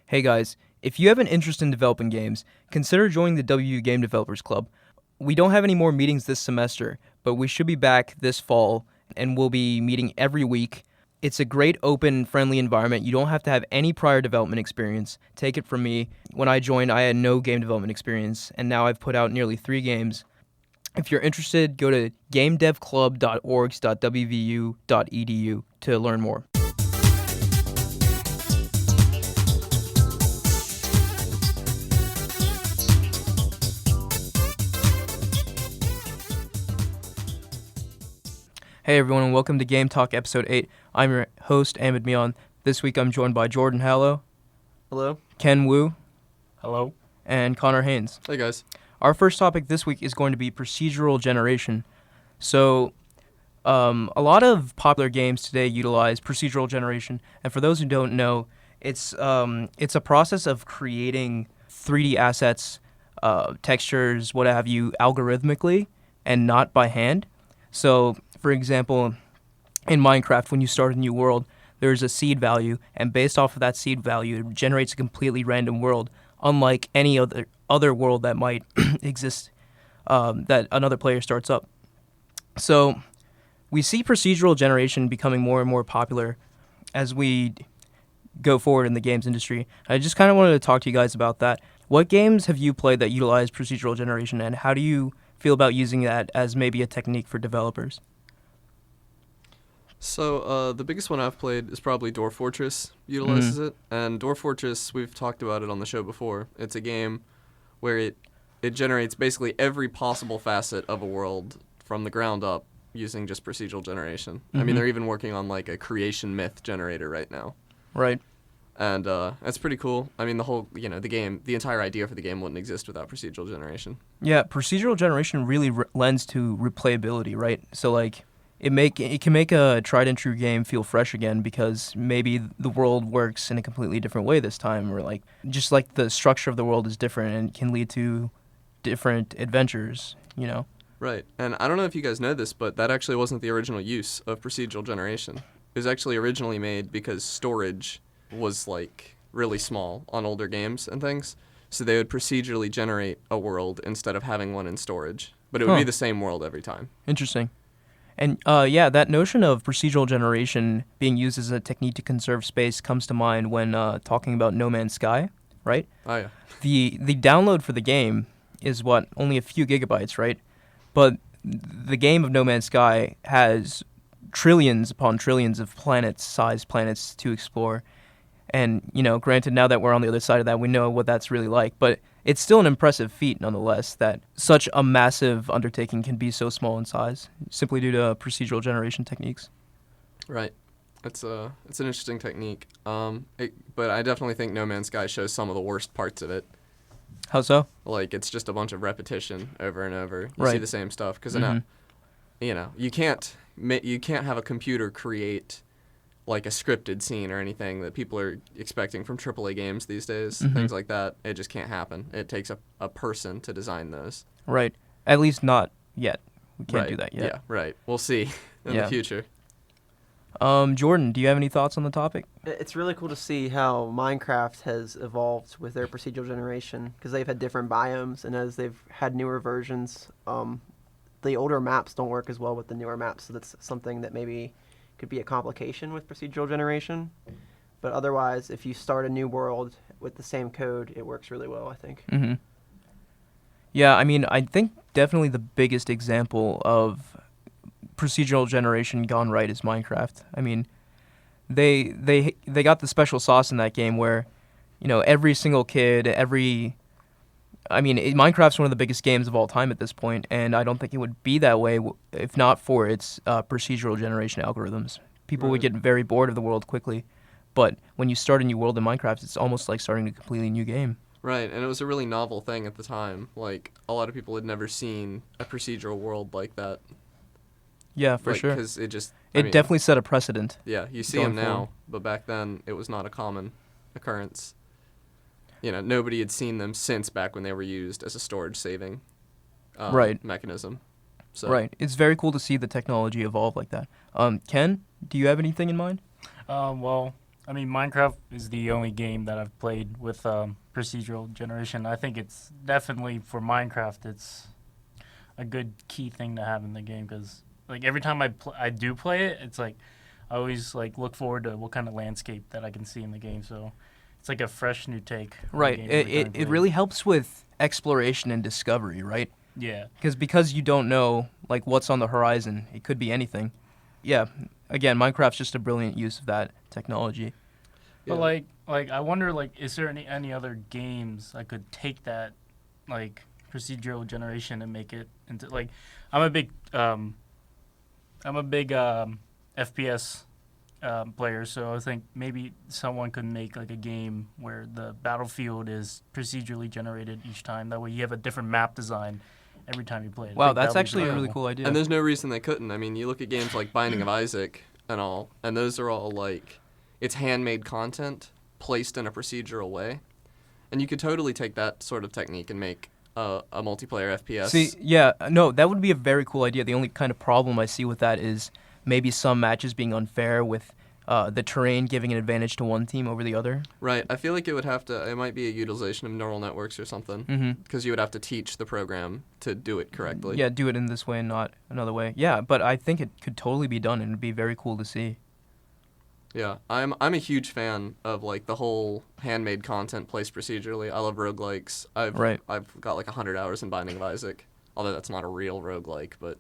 Hey guys, if you have an interest in developing games, consider joining the WU Game Developers Club. We don't have any more meetings this semester, but we should be back this fall and we'll be meeting every week. It's a great, open, friendly environment. You don't have to have any prior development experience. Take it from me. When I joined, I had no game development experience, and now I've put out nearly 3 games. If you're interested, go to gamedevclub.orgs.wvu.edu to learn more. Hey everyone, and welcome to Game Talk Episode 8. I'm your host, Ahmed Mian. This week I'm joined by Jordan Hallow. Hello. Ken Wu. Hello. And Connor Haynes. Hey guys. Our first topic this week is going to be procedural generation. So, a lot of popular games today utilize procedural generation, and for those who don't know, it's a process of creating 3D assets, textures, what have you, algorithmically and not by hand. So, for example, in Minecraft, when you start a new world, there's a seed value, and based off of that seed value, it generates a completely random world, unlike any other world that might exist that another player starts up. So we see procedural generation becoming more and more popular as we go forward in the games industry. I just kind of wanted to talk to you guys about that. What games have you played that utilize procedural generation, and how do you feel about using that as maybe a technique for developers? So the biggest one I've played is probably Dwarf Fortress utilizes it. And Dwarf Fortress, we've talked about it on the show before. It's a game where it generates basically every possible facet of a world from the ground up using just procedural generation. I mean, they're even working on like a creation myth generator right now. Right. And that's pretty cool. I mean, the entire idea for the game wouldn't exist without procedural generation. Yeah, procedural generation really lends to replayability, right? So like it can make a tried and true game feel fresh again because maybe the world works in a completely different way this time, or like just like the structure of the world is different and can lead to different adventures, you know? Right. And I don't know if you guys know this, but that actually wasn't the original use of procedural generation. It was actually originally made because storage was like really small on older games and things. So they would procedurally generate a world instead of having one in storage. But it would be the same world every time. Interesting. And yeah, that notion of procedural generation being used as a technique to conserve space comes to mind when talking about No Man's Sky, right? Oh, yeah. The download for the game is only a few gigabytes, right? But the game of No Man's Sky has trillions upon trillions of sized planets to explore. And, you know, granted, now that we're on the other side of that, we know what that's really like. But it's still an impressive feat, nonetheless, that such a massive undertaking can be so small in size, simply due to procedural generation techniques. Right. It's an interesting technique. But I definitely think No Man's Sky shows some of the worst parts of it. How so? Like, it's just a bunch of repetition over and over. You Right. see the same stuff. Because, you can't have a computer create like a scripted scene or anything that people are expecting from AAA games these days, things like that. It just can't happen. It takes a person to design those. Right. At least not yet. We can't Right. do that yet. Yeah, right. We'll see in the future. Jordan, do you have any thoughts on the topic? It's really cool to see how Minecraft has evolved with their procedural generation because they've had different biomes, and as they've had newer versions, the older maps don't work as well with the newer maps, so that's something that maybe could be a complication with procedural generation. But otherwise, if you start a new world with the same code, it works really well, I think. Mm-hmm. Yeah, I mean, I think definitely the biggest example of procedural generation gone right is Minecraft. I mean, they got the special sauce in that game where, you know, every single kid, Minecraft's one of the biggest games of all time at this point, and I don't think it would be that way if not for its procedural generation algorithms. People would get very bored of the world quickly, but when you start a new world in Minecraft, it's almost like starting a completely new game. Right, and it was a really novel thing at the time. Like, a lot of people had never seen a procedural world like that. Yeah, for sure. Because it definitely set a precedent. Yeah, you see them now, but back then it was not a common occurrence. You know, nobody had seen them since back when they were used as a storage saving mechanism. So. Right. It's very cool to see the technology evolve like that. Ken, do you have anything in mind? Well, I mean, Minecraft is the only game that I've played with procedural generation. I think it's definitely for Minecraft. It's a good key thing to have in the game because like every time I do play it, it's like I always like look forward to what kind of landscape that I can see in the game. So it's like a fresh new take. On Right. the game every time I It play really helps with exploration and discovery, right? Yeah. Because you don't know like what's on the horizon. It could be anything. Yeah. Again, Minecraft's just a brilliant use of that technology. But Yeah. like I wonder like is there any other games I could take that like procedural generation and make it into like I'm a big FPS player, so I think maybe someone could make like a game where the battlefield is procedurally generated each time. That way you have a different map design every time you play it. I Wow, think that's that would be actually a pretty really cool. cool idea. And there's no reason they couldn't. I mean, you look at games like Binding of Isaac and all, and those are all like, it's handmade content placed in a procedural way. And you could totally take that sort of technique and make a multiplayer FPS. See, yeah, no, that would be a very cool idea. The only kind of problem I see with that is maybe some matches being unfair with the terrain giving an advantage to one team over the other. Right. I feel like it might be a utilization of neural networks or something. Mm-hmm. Because you would have to teach the program to do it correctly. Yeah, do it in this way and not another way. Yeah, but I think it could totally be done and it'd be very cool to see. Yeah, I'm a huge fan of like the whole handmade content placed procedurally. I love roguelikes. I've got like 100 hours in Binding of Isaac, although that's not a real roguelike, but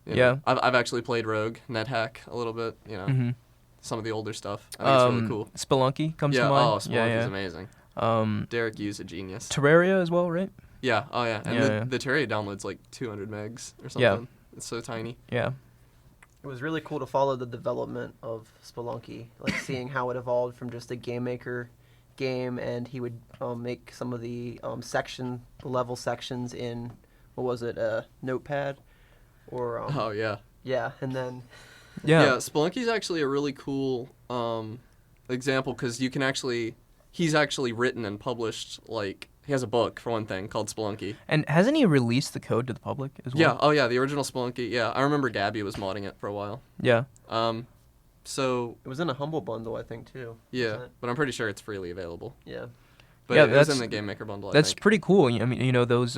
you know, I've actually played Rogue, NetHack a little bit, you know. Mm-hmm. Some of the older stuff. I think it's really cool. Spelunky comes to Yeah, mind. oh, Spelunky is amazing. Derek Yu's a genius. Terraria as well, right? Yeah, oh yeah. And Yeah. the Terraria download's like 200 megs or something. Yeah. It's so tiny. Yeah. It was really cool to follow the development of Spelunky, like seeing how it evolved from just a game maker game, and he would make some of the level sections in, what was it, Notepad, or Oh yeah. yeah, and then Yeah. Spelunky's actually a really cool example because he's actually written and published, like, he has a book, for one thing, called Spelunky. And hasn't he released the code to the public as well? Yeah, oh yeah, the original Spelunky, yeah. I remember Gabby was modding it for a while. Yeah. So, it was in a Humble Bundle, I think, too. yeah, wasn't it? but I'm pretty sure it's freely available. Yeah. But Yeah, it was in that's- the Game Maker bundle, I That's think. pretty cool. I mean, you know, those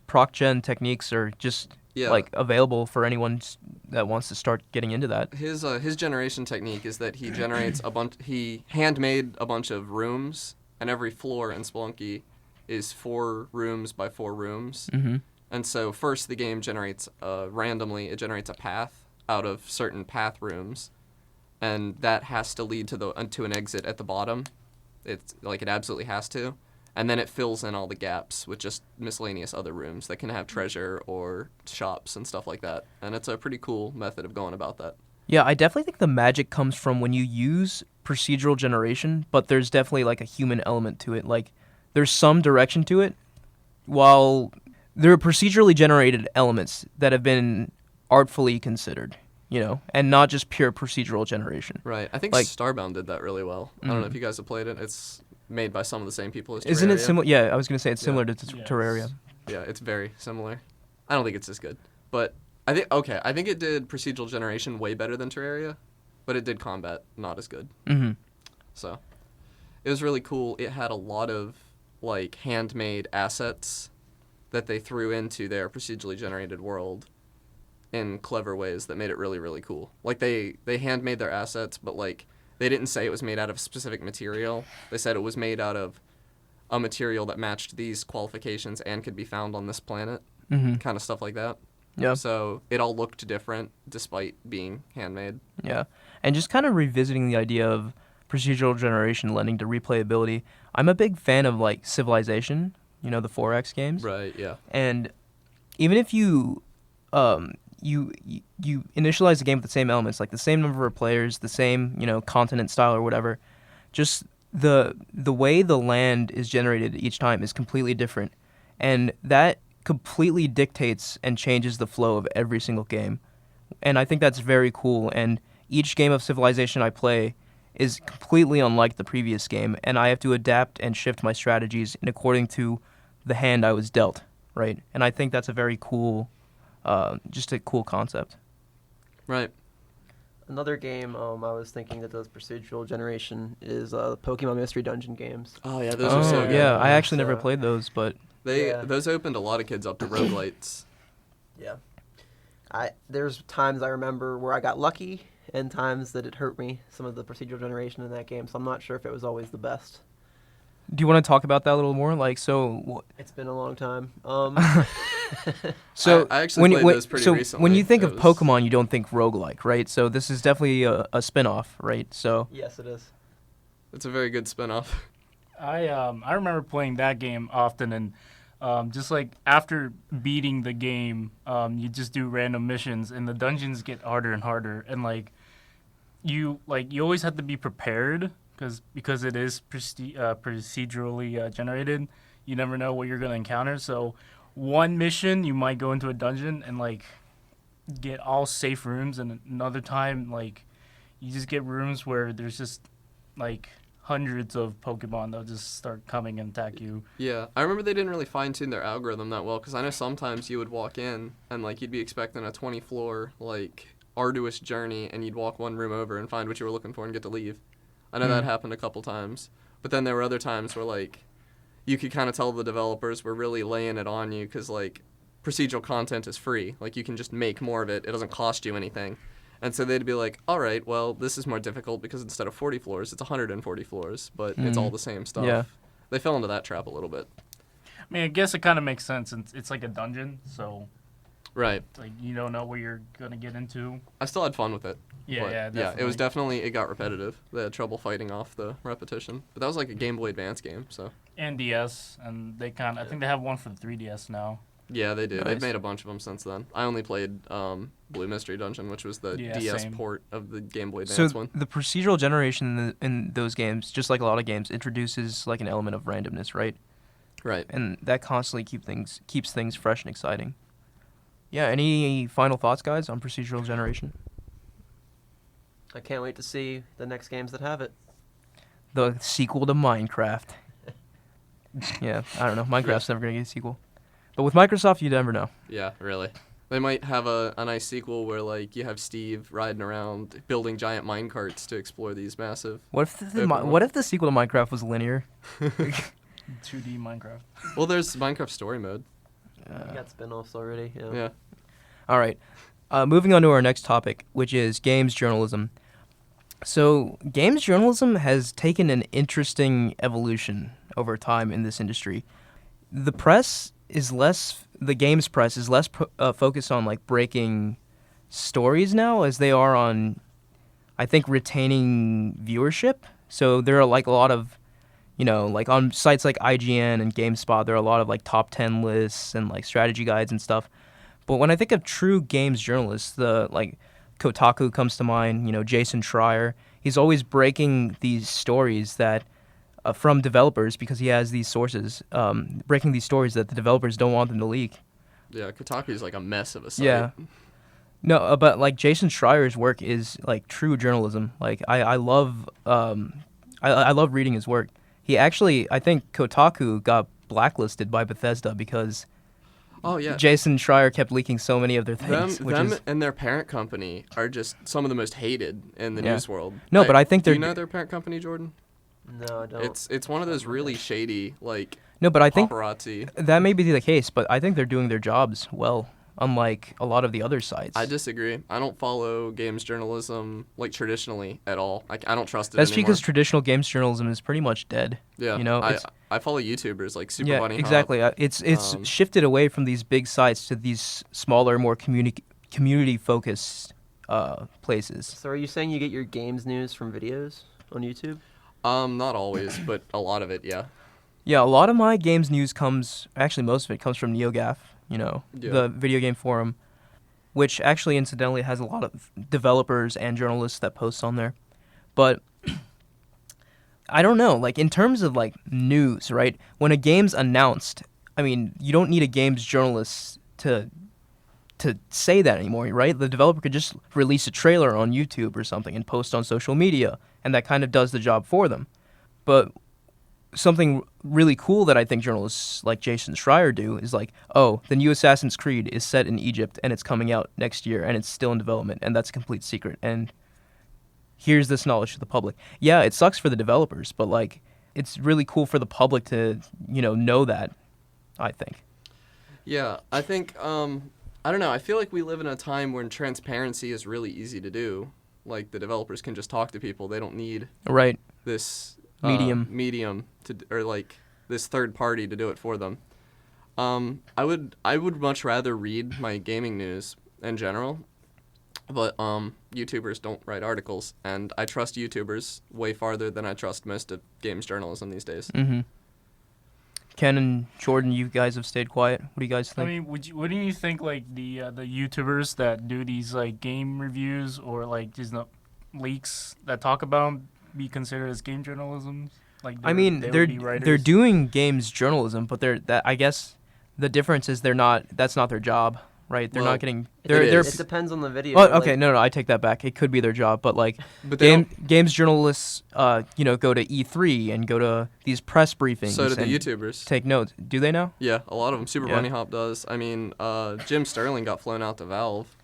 proc gen techniques are just Yeah. like available for anyone that wants to start getting into that. His generation technique is that he generates he handmade a bunch of rooms, and every floor in Spelunky is 4 rooms by 4 rooms. Mm-hmm. And so first the game generates randomly, it generates a path out of certain path rooms, and that has to lead to an exit at the bottom. It's like it absolutely has to. And then it fills in all the gaps with just miscellaneous other rooms that can have treasure or shops and stuff like that. And it's a pretty cool method of going about that. Yeah, I definitely think the magic comes from when you use procedural generation, but there's definitely like a human element to it. Like there's some direction to it, while there are procedurally generated elements that have been artfully considered, you know, and not just pure procedural generation. Right. I think Like- Starbound did that really well. I don't know Mhm. if you guys have played it. It's made by some of the same people as Terraria. Isn't it similar? Yeah, I was gonna say it's Yeah. similar to Yes. Terraria. Yeah, it's very similar. I don't think it's as good. But I think it did procedural generation way better than Terraria, but it did combat not as good. Mm-hmm. So it was really cool. It had a lot of like handmade assets that they threw into their procedurally generated world in clever ways that made it really, really cool. Like they handmade their assets, but like they didn't say it was made out of a specific material. They said it was made out of a material that matched these qualifications and could be found on this planet, Mm-hmm. kind of stuff like that. Yeah. So it all looked different despite being handmade. Yeah, and just kind of revisiting the idea of procedural generation lending to replayability. I'm a big fan of like Civilization, you know, the 4X games. Right, yeah. And even if you you initialize the game with the same elements, like the same number of players, the same, you know, continent style or whatever, just the way the land is generated each time is completely different, and that completely dictates and changes the flow of every single game. And I think that's very cool, and each game of Civilization I play is completely unlike the previous game, and I have to adapt and shift my strategies in according to the hand I was dealt, right? And I think that's a very cool, just a cool concept. Right. Another game I was thinking that does procedural generation is Pokemon Mystery Dungeon games. Oh yeah, those are so good. yeah, I actually never So- played those, but Those opened a lot of kids up to roguelites. Yeah. There's times I remember where I got lucky and times that it hurt me, some of the procedural generation in that game, so I'm not sure if it was always the best. do you want to talk about that a little more? Like, so It's been a long time. So I actually played those pretty so recently. when you think It of was- Pokemon, you don't think roguelike, right? So this is definitely a spin-off, right? So Yes, it is. It's a very good spin-off. I remember playing that game often, and just like after beating the game, you just do random missions, and the dungeons get harder and harder, and you always have to be prepared because it is procedurally generated. You never know what you're gonna encounter. So one mission you might go into a dungeon and get all safe rooms, and another time you just get rooms where there's just hundreds of Pokemon that'll just start coming and attack you. Yeah, I remember they didn't really fine-tune their algorithm that well, because I know sometimes you would walk in and you'd be expecting a 20-floor arduous journey, and you'd walk one room over and find what you were looking for and get to leave. I know that happened a couple times, but then there were other times where you could kind of tell the developers were really laying it on you, because procedural content is free. You can just make more of it. It doesn't cost you anything. And so they'd be like, all right, well, this is more difficult because instead of 40 floors, it's 140 floors, but it's all the same stuff. Yeah. They fell into that trap a little bit. I mean, I guess it kind of makes sense. It's like a dungeon, so Right. you don't know what you're gonna get into. I still had fun with it. Yeah, but, yeah, definitely. it was definitely, it got repetitive. They had trouble fighting off the repetition. But that was a Game Boy Advance game, so. And DS, and I think they have one for the 3DS now. Yeah, they do. Nice. They've made a bunch of them since then. I only played Blue Mystery Dungeon, which was the DS same. port of the Game Boy so Advance one. the procedural generation in those games, just like a lot of games, introduces an element of randomness, right? Right. And that constantly keeps things fresh and exciting. Yeah. Any final thoughts, guys, on procedural generation? I can't wait to see the next games that have it. The sequel to Minecraft. Yeah, I don't know. Minecraft's never gonna get a sequel, but with Microsoft, you never know. Yeah, really. They might have a nice sequel where you have Steve riding around building giant mine carts to explore these massive. What if the sequel to Minecraft was linear? 2D Minecraft. Well, there's Minecraft Story Mode. We got spin-offs already. Yeah. Yeah. All right. Moving on to our next topic, which is games journalism. So, games journalism has taken an interesting evolution over time in this industry. The games press is less focused on breaking stories now, as they are on, I think, retaining viewership. So there are a lot of, on sites like IGN and GameSpot, there are a lot of top 10 lists and strategy guides and stuff. But when I think of true games journalists, Kotaku comes to mind, Jason Schreier. He's always breaking these stories that from developers, because he has these sources, breaking these stories that the developers don't want them to leak. Yeah, Kotaku's a mess of a site. Yeah. No, but Jason Schreier's work is true journalism. I love I love reading his work. He actually, I think Kotaku got blacklisted by Bethesda because Oh yeah. Jason Schreier kept leaking so many of their things. Them and their parent company are just some of the most hated in the Yeah. news world. No, but I think do they're you know their parent company, Jordan? No, I don't. It's one of those really shady no, but I think paparazzi. that may be the case. But I think they're doing their jobs well, unlike a lot of the other sites. I disagree. I don't follow games journalism traditionally at all. I don't trust it That's anymore. because traditional games journalism is pretty much dead. Yeah, I follow YouTubers like Super Yeah, Bunny Hop. exactly. It's shifted away from these big sites to these smaller, more community focused places. So are you saying you get your games news from videos on YouTube? Not always, but a lot of it, yeah. Yeah, a lot of my games news most of it comes from NeoGAF, Yeah. the video game forum, which actually incidentally has a lot of developers and journalists that post on there. But I don't know, in terms of news, right? When a game's announced, I mean, you don't need a games journalist to say that anymore, right? The developer could just release a trailer on YouTube or something and post on social media, and that kind of does the job for them. But something really cool that I think journalists like Jason Schreier do is the new Assassin's Creed is set in Egypt and it's coming out next year and it's still in development and that's a complete secret. And here's this knowledge to the public. Yeah, it sucks for the developers, but like it's really cool for the public to know that. I think. Yeah, I think I don't know. I feel like we live in a time when transparency is really easy to do. Like the developers can just talk to people. They don't need Right. this Medium or like this third party to do it for them. I would much rather read my gaming news in general, but YouTubers don't write articles, and I trust YouTubers way farther than I trust most of games journalism these days. Mm-hmm. Ken and Jordan, you guys have stayed quiet. What do you guys I think? mean, wouldn't you think like the YouTubers that do these like game reviews or like these leaks that talk about 'em be considered as game journalism? Like I mean, they would be they're writers? doing games journalism, but I guess the difference is that's not their job, right? They're Well, not getting it they're is. It depends on the video. Oh, okay, like- no, I take that back. It could be their job, but like But they don't. games journalists, go to E3 and go to these press briefings. So do the and YouTubers. take notes. Do they now? Yeah, a lot of them. Super Yeah. Bunny Hop does. I mean, Jim Sterling got flown out to Valve,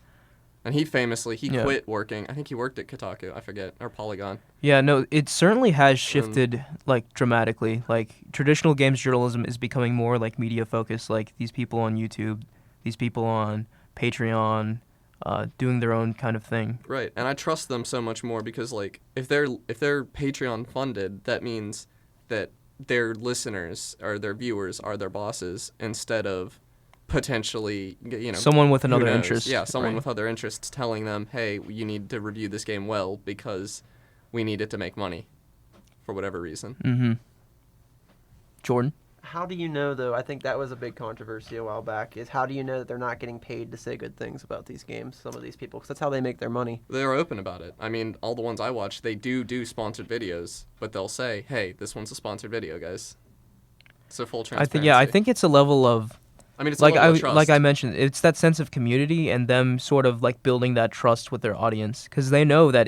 and he famously Yeah. quit working. I think he worked at Kotaku. I forget, or Polygon. Yeah, no, it certainly has shifted like dramatically. Like traditional games journalism is becoming more like media focused. Like these people on YouTube, these people on Patreon, doing their own kind of thing. Right, and I trust them so much more because like if they're Patreon funded, that means that their listeners or their viewers are their bosses instead of potentially Someone with who another knows? interest. Yeah, someone right? with other interests telling them, hey, you need to review this game well because we need it to make money for whatever reason. Mm-hmm. Jordan. How do you know, though? I think that was a big controversy a while back. Is how do you know that they're not getting paid to say good things about these games? Some of these people, because that's how they make their money. They're open about it. I mean, all the ones I watch, they do sponsored videos, but they'll say, hey, this one's a sponsored video, guys. So full transparency. I think it's a level of I mean, it's like a level of trust. like I mentioned, it's that sense of community and them sort of like building that trust with their audience because they know that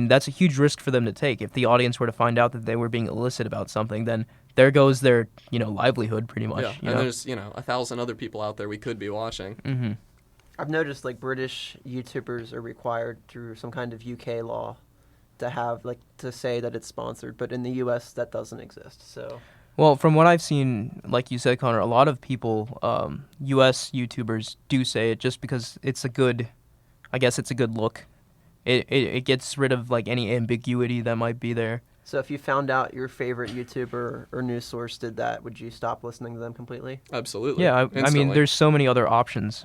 that's a huge risk for them to take. If the audience were to find out that they were being illicit about something, then there goes their livelihood pretty much. Yeah, and there's 1,000 other people out there we could be watching. Mm-hmm. I've noticed like British YouTubers are required through some kind of UK law to have to say that it's sponsored, but in the US that doesn't exist. So Well, from what I've seen, like you said, Connor, a lot of people, U.S. YouTubers do say it just because it's a good look. It gets rid of like any ambiguity that might be there. So if you found out your favorite YouTuber or news source did that, would you stop listening to them completely? Absolutely. Yeah, I mean, Instantly. there's so many other options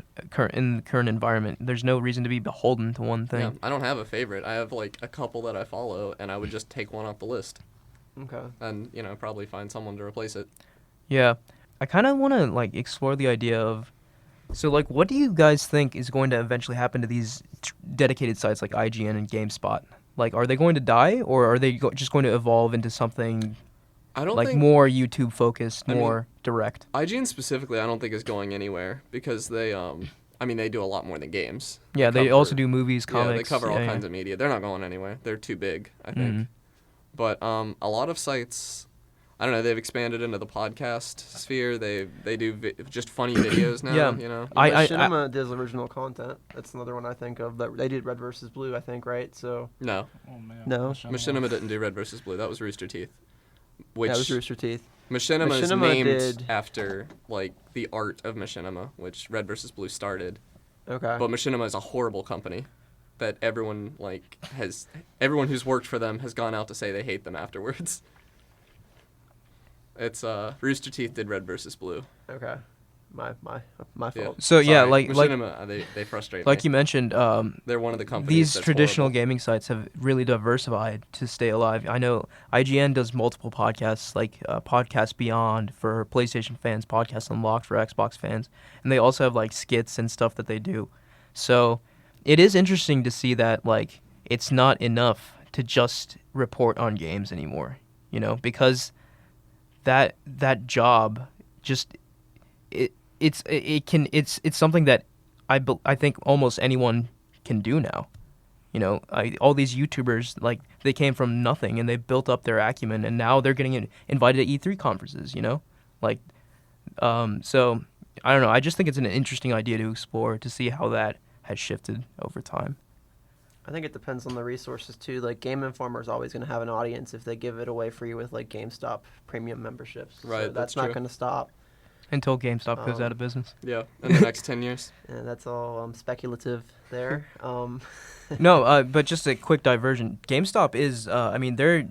in the current environment. There's no reason to be beholden to one thing. Yeah, I don't have a favorite. I have like a couple that I follow, and I would just take one off the list, Okay. and probably find someone to replace it. Yeah, I kind of want to like explore the idea of, so like, what do you guys think is going to eventually happen to these dedicated sites like IGN and GameSpot? Like, are they going to die, or are they just going to evolve into something I don't like think more YouTube focused, I mean, more direct? IGN specifically, I don't think is going anywhere because they they do a lot more than games. Yeah, they cover- also do movies, comics. Yeah, they cover all kinds of media. They're not going anywhere. They're too big, I think. Mhm. But a lot of sites, I don't know, they've expanded into the podcast sphere. They do just funny videos now. Yeah. I Machinima does original content. That's another one I think of. That they did Red vs. Blue, I think, right? So No, Oh, man. No. Machinima didn't do Red vs. Blue. That was Rooster Teeth. Which that was Rooster Teeth. Machinima is Machinima named did- after like the art of Machinima, which Red vs. Blue started. Okay. But Machinima is a horrible company that everyone who's worked for them has gone out to say they hate them afterwards. It's Rooster Teeth did Red vs. Blue. Okay. My Yeah. fault. So yeah, Sorry, like Machinima, they frustrate like me. you mentioned, They're one of the companies these that's traditional horrible. gaming sites have really diversified to stay alive. I know IGN does multiple podcasts, like Podcast Beyond for PlayStation fans, Podcast Unlocked for Xbox fans, and they also have like skits and stuff that they do. So it is interesting to see that like it's not enough to just report on games anymore, because that job just it's something that I think almost anyone can do now. All these YouTubers, like, they came from nothing and they built up their acumen, and now they're getting invited to E3 conferences. Like, so I don't know. I just think it's an interesting idea to explore to see how that has shifted over time. I think it depends on the resources too. Like Game Informer is always going to have an audience if they give it away free with like GameStop premium memberships. Right, So that's not true. going to stop. Until GameStop goes out of business. Yeah, in the next 10 years. And that's all speculative there. No, but just a quick diversion. GameStop is, I mean, they're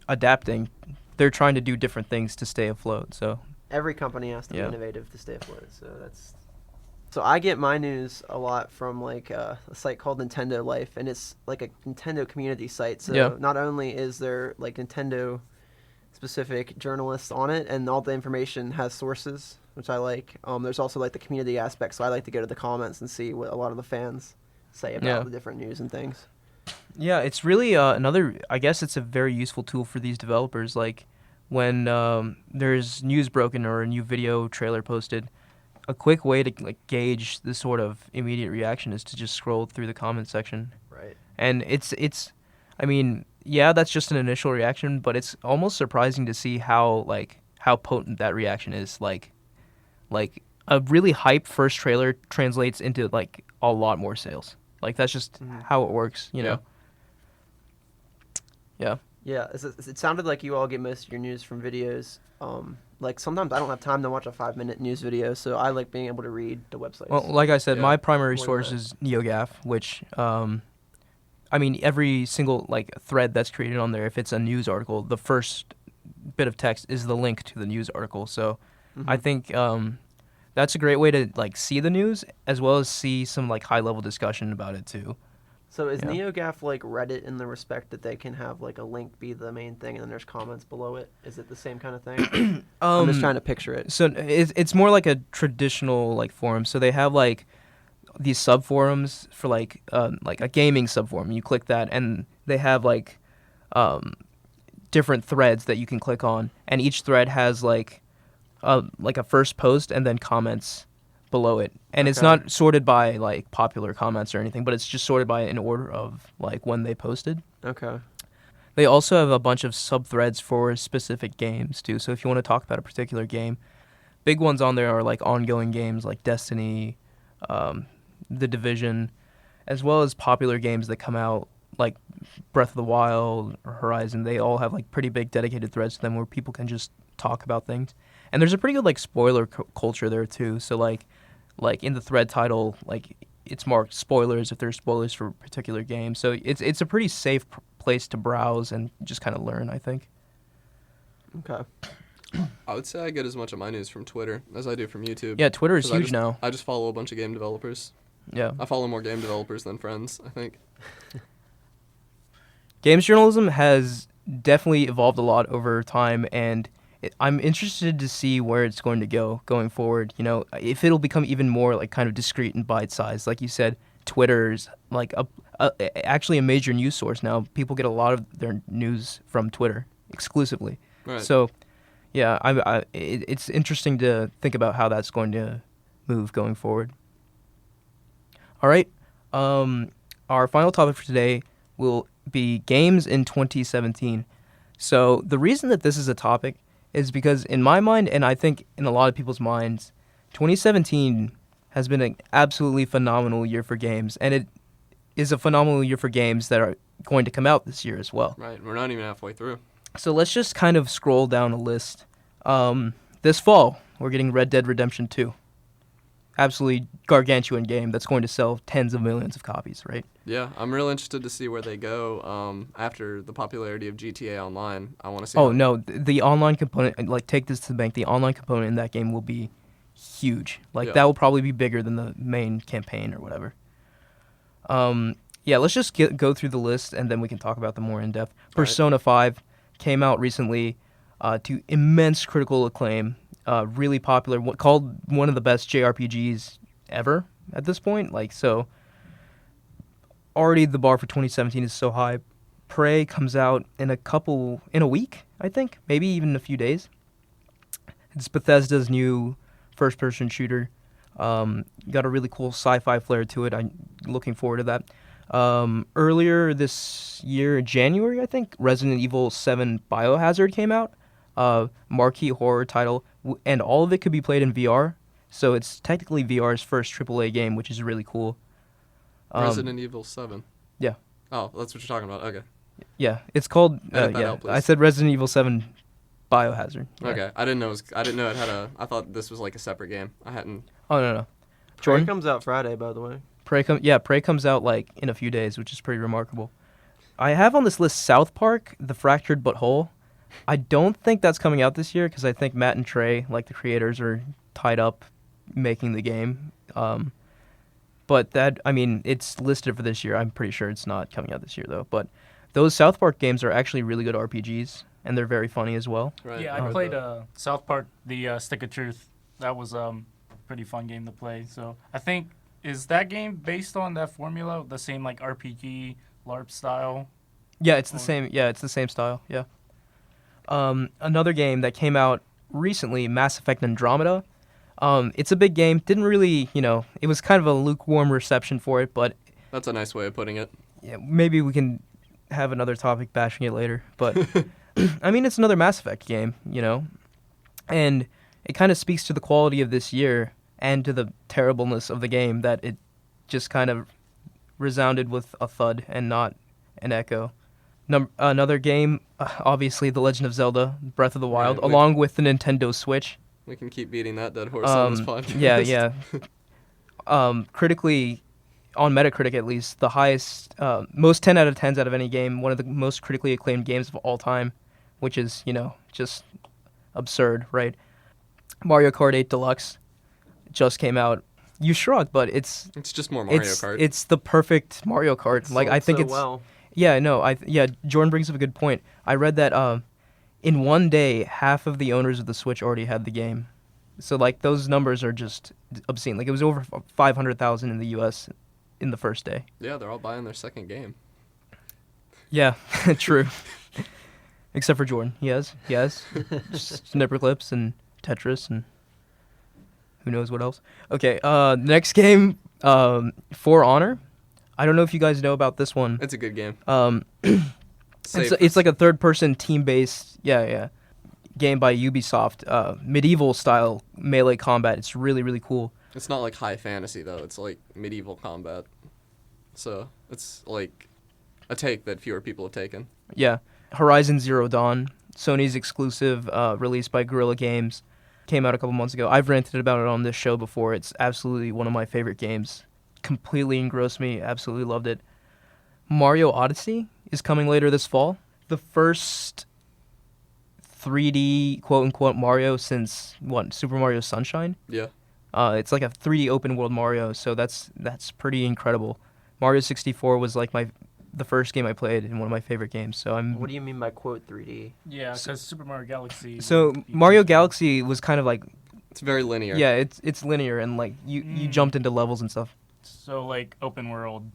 adapting. They're trying to do different things to stay afloat. So Every company has to be Yeah. innovative to stay afloat. So I get my news a lot from like a site called Nintendo Life, and it's like a Nintendo community site. So Yeah. not only is there like Nintendo specific journalists on it, and all the information has sources, which I like. There's also like the community aspect, so I like to go to the comments and see what a lot of the fans say about Yeah. the different news and things. yeah, it's really another. I guess it's a very useful tool for these developers. Like when there's news broken or a new video trailer posted, a quick way to like gauge the sort of immediate reaction is to just scroll through the comment section. Right. And it's I mean, yeah, that's just an initial reaction, but it's almost surprising to see how potent that reaction is. Like a really hype first trailer translates into like a lot more sales. Like that's just how it works, you know. Yeah. Yeah, it sounded like you all get most of your news from videos. Like sometimes I don't have time to watch a 5-minute news video, so I like being able to read the websites. Well, like I said, Yeah. my primary More than source that. is NeoGAF, which I mean, every single like thread that's created on there, if it's a news article, the first bit of text is the link to the news article. So I think that's a great way to like see the news as well as see some like high level discussion about it too. So is Yeah. NeoGAF like Reddit in the respect that they can have like a link be the main thing and then there's comments below it? Is it the same kind of thing? I'm just trying to picture it. So it's more like a traditional like forum. So they have like these sub forums for like a gaming sub forum. You click that, and they have like different threads that you can click on, and each thread has like a first post and then comments below it. And it's Okay. not sorted by like popular comments or anything, but it's just sorted by an order of like when they posted. Okay. They also have a bunch of sub-threads for specific games, too. So if you want to talk about a particular game, big ones on there are like ongoing games like Destiny, The Division, as well as popular games that come out like Breath of the Wild or Horizon. They all have like pretty big dedicated threads to them where people can just talk about things. And there's a pretty good like spoiler culture there, too. So like in the thread title, like it's marked spoilers if there's spoilers for a particular game. So it's a pretty safe place to browse and just kind of learn, I think. Okay. I would say I get as much of my news from Twitter as I do from YouTube. Yeah, Twitter is 'Cause huge now. I just follow a bunch of game developers. Yeah. I follow more game developers than friends, I think. Games journalism has definitely evolved a lot over time, and I'm interested to see where it's going to go going forward. You know, if it'll become even more like kind of discreet and bite-sized. Like you said, Twitter's like actually a major news source now. People get a lot of their news from Twitter exclusively. Right. So, yeah, it's interesting to think about how that's going to move going forward. All right, our final topic for today will be games in 2017. So the reason that this is a topic is because in my mind, and I think in a lot of people's minds, 2017 has been an absolutely phenomenal year for games, and it is a phenomenal year for games that are going to come out this year as well. Right. We're not even halfway through. So let's just kind of scroll down a list. This fall, we're getting Red Dead Redemption 2. Absolutely gargantuan game that's going to sell tens of millions of copies, right? Yeah, I'm real interested to see where they go after the popularity of GTA Online. I want to see. Oh, no, the online component, like take this to the bank, the online component in that game will be huge. Like Yeah. that will probably be bigger than the main campaign or whatever. Yeah, let's just go through the list and then we can talk about them more in depth. All right. Persona 5 came out recently to immense critical acclaim. Really popular, called one of the best JRPGs ever at this point. Like, so already the bar for 2017 is so high. Prey comes out in a week, I think, maybe even a few days. It's Bethesda's new first-person shooter. Got a really cool sci-fi flair to it. I'm looking forward to that. Earlier this year, January, I think, Resident Evil 7 Biohazard came out. Marquee horror title, and all of it could be played in VR. So it's technically VR's first AAA game, which is really cool. Resident Evil 7. Yeah. Oh, that's what you're talking about. Okay. Yeah, it's called. Edit that Yeah, out, please. I said Resident Evil 7 Biohazard. Yeah. Okay. I didn't know. I didn't know it had a. I thought this was like a separate game. I hadn't. Oh no. Prey Jordan? comes out Friday, by the way. Prey comes out like in a few days, which is pretty remarkable. I have on this list South Park: The Fractured But Whole. I don't think that's coming out this year because I think Matt and Trey, like the creators, are tied up making the game. But that, I mean, it's listed for this year. I'm pretty sure it's not coming out this year though. But those South Park games are actually really good RPGs, and they're very funny as well. Right. Yeah, I played South Park, the Stick of Truth. That was a pretty fun game to play. So I think, is that game based on that formula, the same like RPG, LARP style? Yeah, it's the same. Yeah, it's the same style. Yeah. Another game that came out recently, Mass Effect Andromeda. It's a big game. Didn't really, it was kind of a lukewarm reception for it, but That's a nice way of putting it. yeah, maybe we can have another topic bashing it later. But I mean, it's another Mass Effect game, and it kind of speaks to the quality of this year and to the terribleness of the game that it just kind of resounded with a thud and not an echo. Another game, obviously, The Legend of Zelda: Breath of the Wild, Right, along with the Nintendo Switch. We can keep beating that dead horse on this podcast. Yeah. Critically, on Metacritic at least, the highest, most 10 out of 10s out of any game, one of the most critically acclaimed games of all time, which is, just absurd, right? Mario Kart 8 Deluxe just came out. You shrug, but it's just more Mario Kart. It's the perfect Mario Kart. Like, I think so it's well. Yeah, no, Jordan brings up a good point. I read that in one day, half of the owners of the Switch already had the game. So, like, those numbers are just obscene. Like, it was over 500,000 in the U.S. in the first day. Yeah, they're all buying their second game. Yeah, true. Except for Jordan. He has Snipper Clips and Tetris and who knows what else. Okay, next game, For Honor. I don't know if you guys know about this one. It's a good game. It's like a third-person team-based, game by Ubisoft. Medieval-style melee combat. It's really, really cool. It's not like high fantasy, though. It's like medieval combat. So it's like a take that fewer people have taken. Yeah. Horizon Zero Dawn, Sony's exclusive, released by Guerrilla Games. Came out a couple months ago. I've ranted about it on this show before. It's absolutely one of my favorite games. Completely engrossed me. Absolutely loved it. Mario Odyssey is coming later this fall. The first 3D quote-unquote Mario since, Super Mario Sunshine? Yeah. It's like a 3D open world Mario, so that's pretty incredible. Mario 64 was like the first game I played and one of my favorite games. So What do you mean by quote 3D? Yeah, because Super Mario Galaxy. So Mario Galaxy was kind of like, It's very linear. yeah, it's linear and like you jumped into levels and stuff. So like open world,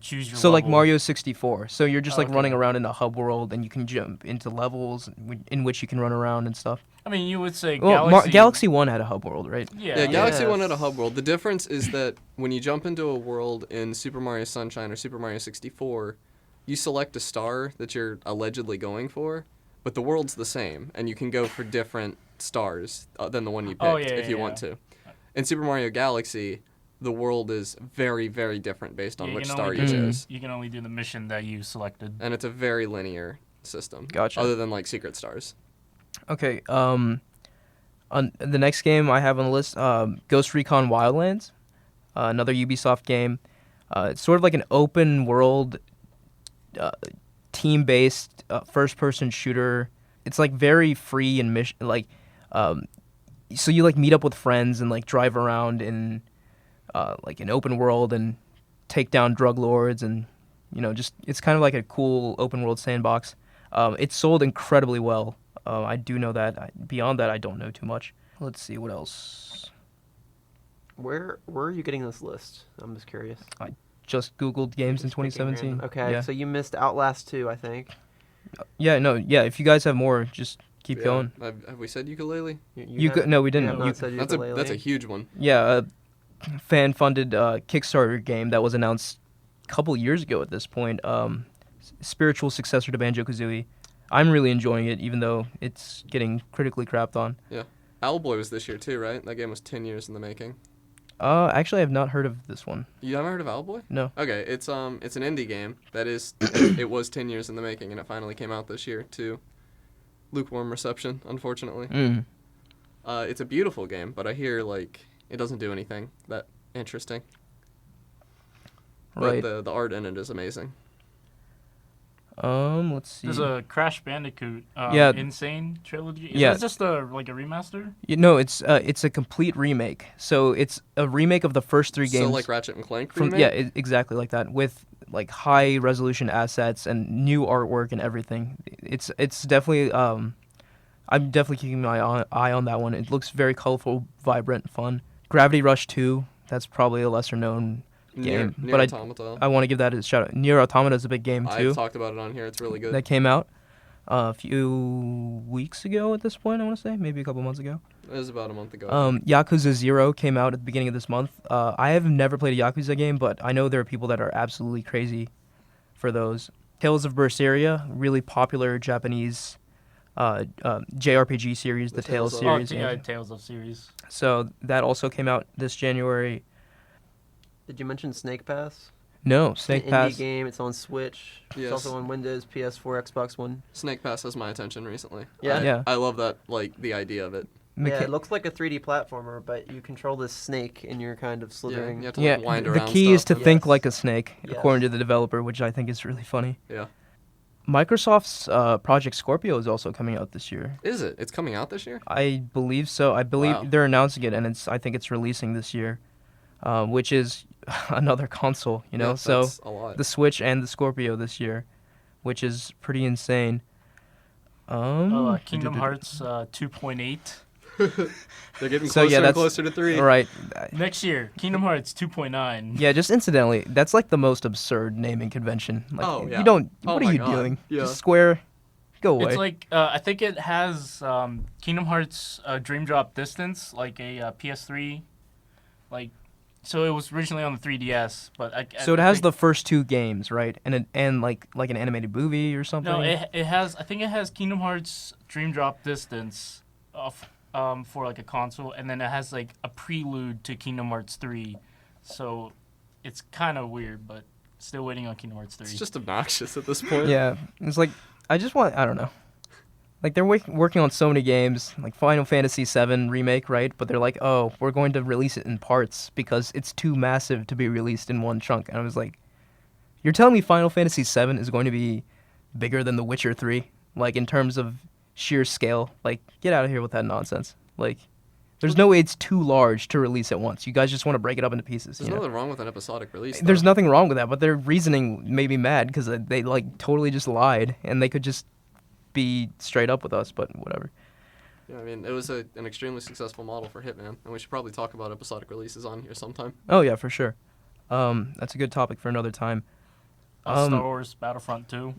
choose your. So like level. Mario 64. So you're just like Okay. running around in a hub world and you can jump into levels in which you can run around and stuff. I mean, you would say Well, Galaxy. Galaxy 1 had a hub world, right? Yeah, Galaxy Yes. 1 had a hub world. The difference is that when you jump into a world in Super Mario Sunshine or Super Mario 64, you select a star that you're allegedly going for, but the world's the same, and you can go for different stars than the one you picked if you want to. In Super Mario Galaxy, the world is very, very different based on which star you chose. You can only do the mission that you selected. And it's a very linear system. Gotcha. Other than like secret stars. Okay. The next game I have on the list, Ghost Recon Wildlands, another Ubisoft game. It's sort of like an open world, team-based, first-person shooter. It's like very free and so you like meet up with friends and like drive around in like an open world and take down drug lords and just it's kind of like a cool open world sandbox. It's sold incredibly well. I do know that. Beyond that, I don't know too much. Let's see what else. Where are you getting this list? I'm just curious. Just Googled games in Just picking 2017. random. Okay, Yeah. so you missed Outlast 2, I think. Yeah. If you guys have more, just keep Yeah. going. Have we said ukulele? No, we didn't. You have not You- said That's ukulele. a huge one. Yeah, a fan-funded Kickstarter game that was announced a couple years ago at this point. Spiritual successor to Banjo-Kazooie. I'm really enjoying it, even though it's getting critically crapped on. Yeah. Owlboy was this year too, right? That game was 10 years in the making. Actually, I've not heard of this one. You haven't heard of Owlboy? No. Okay, it's an indie game that is it was 10 years in the making, and it finally came out this year to lukewarm reception, unfortunately. Mm. It's a beautiful game, but I hear like it doesn't do anything that interesting. Right. But the art in it is amazing. Let's see. There's a Crash Bandicoot Yeah. Insane trilogy. Yeah. Is this just a remaster? It's a complete remake. So it's a remake of the first 3 games. So like Ratchet and Clank from remake? exactly like that, with like high resolution assets and new artwork and everything. It's definitely I'm definitely keeping my eye on that one. It looks very colorful, vibrant, fun. Gravity Rush 2, that's probably a lesser known game, Nier but Automata. I want to give that a shout out. Nier Automata is a big game too. I've talked about it on here. It's really good. That came out a few weeks ago at this point, I want to say, maybe a couple months ago. It was about a month ago. Yakuza 0 came out at the beginning of this month. I have never played a Yakuza game, but I know there are people that are absolutely crazy for those. Tales of Berseria, really popular Japanese JRPG series, the Tales Tales of- series. Yeah, Tales of series. So that also came out this January. Did you mention Snake Pass? No, It's Snake an Pass. indie game. It's on Switch. Yes. It's also on Windows, PS4, Xbox One. Snake Pass has my attention recently. Yeah? Yeah. I love that, like, the idea of it. Yeah, it looks like a 3D platformer, but you control this snake and you're kind of slithering. You have to, Yeah, like, wind the around key is to stuff. think Yes. like a snake, Yes. according to the developer, which I think is really funny. Yeah. Microsoft's Project Scorpio is also coming out this year. Is it? It's coming out this year? I believe so. I believe Wow. they're announcing it, and I think it's releasing this year, which is another console, you know. Yeah, So that's a lot. the Switch and the Scorpio this year, which is pretty insane. Kingdom Hearts 2.8. They're getting So, closer yeah, and that's- closer to 3. All right. Next year, Kingdom Hearts 2.9. Yeah, just incidentally, that's like the most absurd naming convention. Like, Oh, yeah. You don't. Oh What are my you God. doing? Yeah. Just Square, go away. It's like I think it has Kingdom Hearts Dream Drop Distance, like a PS3, like. So it was originally on the 3DS, but So it has the first 2 games, right? And like an animated movie or something. No, it has. I think it has Kingdom Hearts Dream Drop Distance, for like a console, and then it has like a prelude to Kingdom Hearts 3. So it's kind of weird, but still waiting on Kingdom Hearts 3. It's just obnoxious at this point. Yeah, it's like I don't know. Like they're working on so many games, like Final Fantasy VII remake, right? But they're like, oh, we're going to release it in parts because it's too massive to be released in one chunk. And I was like, you're telling me Final Fantasy VII is going to be bigger than The Witcher 3, like in terms of sheer scale? Like, get out of here with that nonsense. Like, there's no way it's too large to release at once. You guys just want to break it up into pieces. There's you know? nothing wrong with an episodic release. There's though. nothing wrong with that, but their reasoning made me mad because they like totally just lied, and they could just be straight up with us, but whatever. Yeah, I mean, it was an extremely successful model for Hitman, and we should probably talk about episodic releases on here sometime. Oh yeah, for sure. That's a good topic for another time. Star Wars Battlefront 2.